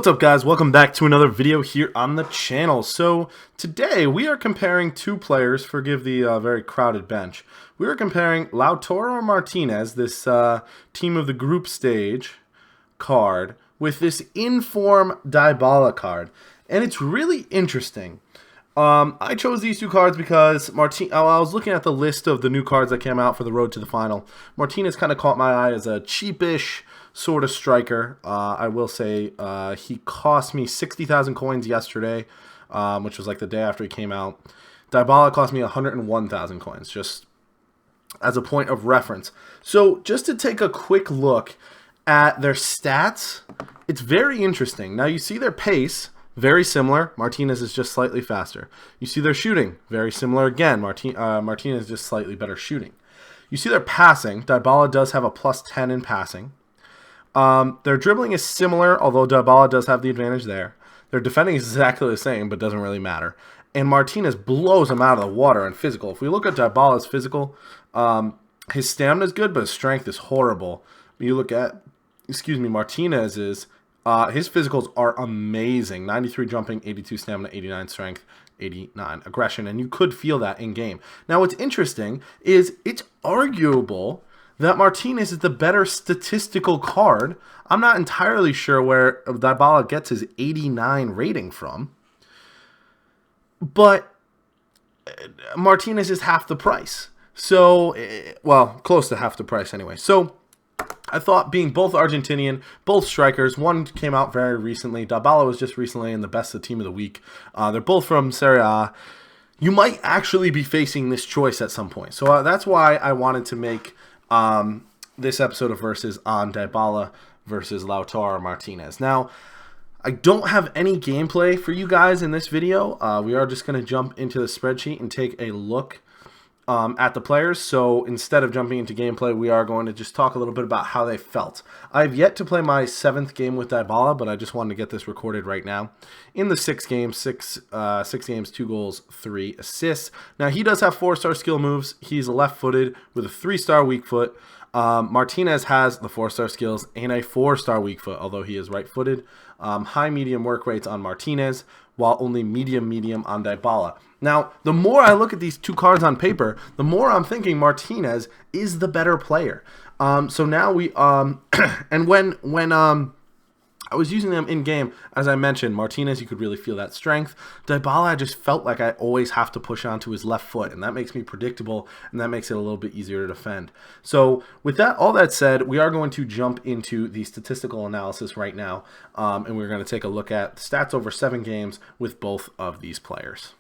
What's up, guys? Welcome back to another video here on the channel. So today we are comparing two players. Forgive the very crowded bench. We are comparing Lautaro Martinez, this team of the group stage card, with this inform Dybala card, and it's really interesting. I chose these two cards because I was looking at the list of the new cards that came out for the road to the final. Martinez kind of caught my eye as a cheapish sort of striker. I will say he cost me 60,000 coins yesterday, which was like the day after he came out. Dybala cost me 101,000 coins, just as a point of reference. So just to take a quick look at their stats, it's very interesting. Now you see their pace. Very similar. Martinez is just slightly faster. You see their shooting. Very similar again. Martinez is just slightly better shooting. You see their passing. Dybala does have a +10 in passing. Their dribbling is similar, although Dybala does have the advantage there. Their defending is exactly the same, but doesn't really matter. And Martinez blows them out of the water in physical. If we look at Dybala's physical, his stamina is good, but his strength is horrible. When you look at, Martinez's, his physicals are amazing. 93 jumping, 82 stamina, 89 strength, 89 aggression. And you could feel that in game. Now, what's interesting is it's arguable that Martinez is the better statistical card. I'm not entirely sure where Dybala gets his 89 rating from. But Martinez is half the price. So, well, close to half the price anyway. So I thought, being both Argentinian, both strikers, one came out very recently. Dybala was just recently in the best of team of the week. They're both from Serie A. You might actually be facing this choice at some point. So that's why I wanted to make this episode of Versus on Dybala versus Lautaro Martinez. Now, I don't have any gameplay for you guys in this video. We are just going to jump into the spreadsheet and take a look at the players. So instead of jumping into gameplay, we are going to just talk a little bit about how they felt. I've yet to play my 7th game with Dybala, but I just wanted to get this recorded right now. In the 6 games, 6 games, 2 goals, 3 assists. Now, he does have 4-star skill moves. He's left-footed with a 3-star weak foot. Martinez has the 4-star skills and a 4-star weak foot, although he is right-footed. High-medium work rates on Martinez, while only medium on Dybala. Now, the more I look at these two cards on paper, the more I'm thinking Martinez is the better player. So now we and when I was using them in game, as I mentioned, Martinez, you could really feel that strength. Dybala, I just felt like I always have to push onto his left foot, and that makes me predictable, and that makes it a little bit easier to defend. So with that, all that said, we are going to jump into the statistical analysis right now, and we're going to take a look at stats over 7 games with both of these players.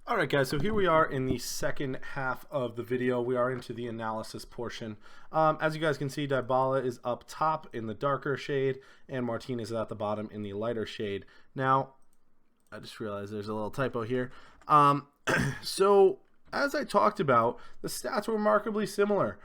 Alright, guys, so here we are in the second half of the video. We are into the analysis portion. As you guys can see, Dybala is up top in the darker shade, and Martinez is at the bottom in the lighter shade. Now, I just realized there's a little typo here. So, as I talked about, the stats were remarkably similar.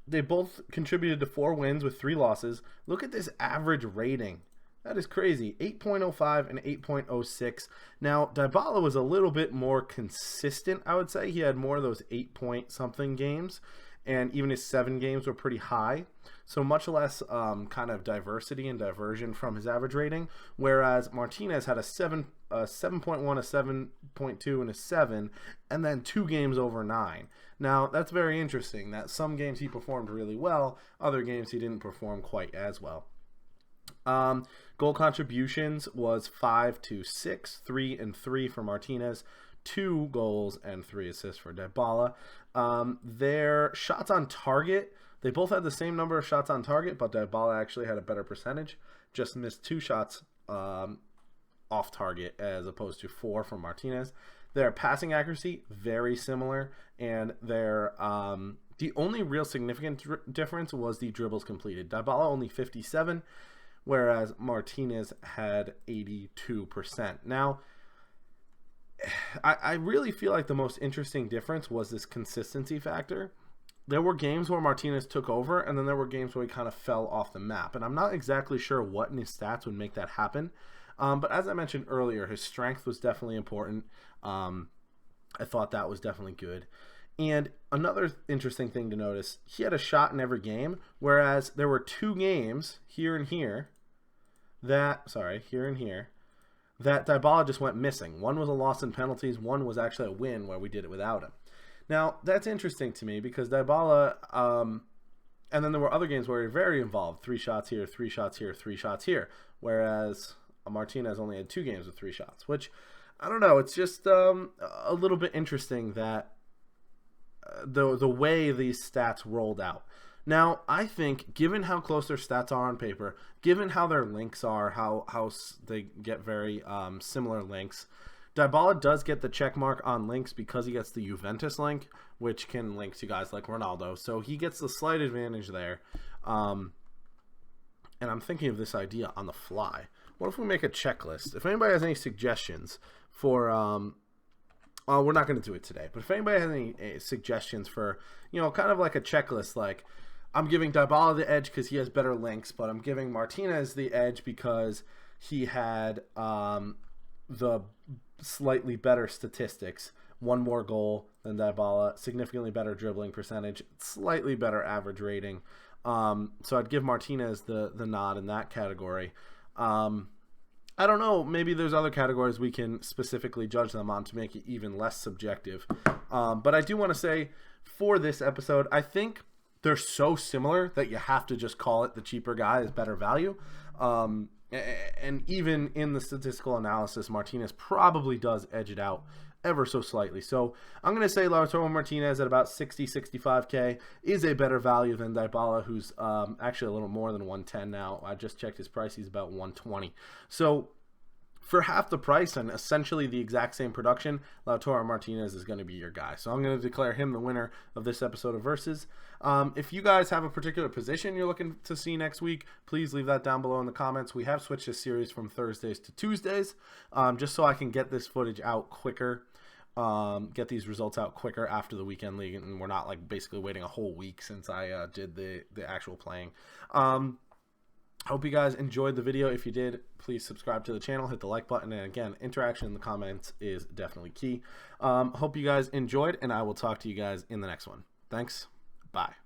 They both contributed to 4 wins with 3 losses. Look at this average rating. That is crazy. 8.05 and 8.06. Now, Dybala was a little bit more consistent, I would say. He had more of those 8-point-something games, and even his 7 games were pretty high. So much less kind of diversity and diversion from his average rating, whereas Martinez had a 7.1, a 7.2, and a 7, and then 2 games over 9. Now, that's very interesting, that some games he performed really well, other games he didn't perform quite as well. Goal contributions was 5-6, 3 and 3 for Martinez, 2 goals and 3 assists for Dybala. Their shots on target, they both had the same number of shots on target, but Dybala actually had a better percentage. Just missed 2 shots off target as opposed to 4 from Martinez. Their passing accuracy, very similar, and their the only real significant difference was the dribbles completed. Dybala only 57. Whereas Martinez had 82%. Now, I really feel like the most interesting difference was this consistency factor. There were games where Martinez took over, and then there were games where he kind of fell off the map. And I'm not exactly sure what in his stats would make that happen. But as I mentioned earlier, his strength was definitely important. I thought that was definitely good. And another interesting thing to notice, he had a shot in every game, whereas there were 2 games here and here that Dybala just went missing. One was a loss in penalties, one was actually a win where we did it without him. Now, that's interesting to me because Dybala, and then there were other games where he was very involved. 3 shots here, 3 shots here, 3 shots here. Whereas Martinez only had 2 games with 3 shots, which, I don't know, it's just a little bit interesting that the way these stats rolled out. Now, I think, given how close their stats are on paper, given how their links are, how they get very similar links, Dybala does get the check mark on links because he gets the Juventus link, which can link to guys like Ronaldo. So he gets the slight advantage there. And I'm thinking of this idea on the fly. What if we make a checklist? If anybody has any suggestions for... we're not going to do it today, but if anybody has any suggestions for, kind of like a checklist, like I'm giving Dybala the edge because he has better links, but I'm giving Martinez the edge because he had the slightly better statistics, 1 more goal than Dybala, significantly better dribbling percentage, slightly better average rating. So I'd give Martinez the nod in that category. I don't know, maybe there's other categories we can specifically judge them on to make it even less subjective. But I do want to say, for this episode, I think they're so similar that you have to just call it the cheaper guy is better value. And even in the statistical analysis, Martinez probably does edge it out ever so slightly. So I'm going to say Lautaro Martinez at about 60-65K is a better value than Dybala, who's actually a little more than 110 now. I just checked his price. He's about 120. So for half the price and essentially the exact same production, Lautaro Martinez is going to be your guy. So I'm going to declare him the winner of this episode of Versus. If you guys have a particular position you're looking to see next week, please leave that down below in the comments. We have switched this series from Thursdays to Tuesdays, just so I can get this footage out quicker, get these results out quicker after the weekend league, and we're not like basically waiting a whole week since I did the actual playing. Hope you guys enjoyed the video. If you did, please subscribe to the channel, hit the like button, and again, interaction in the comments is definitely key. Hope you guys enjoyed, and I will talk to you guys in the next one. Thanks. Bye.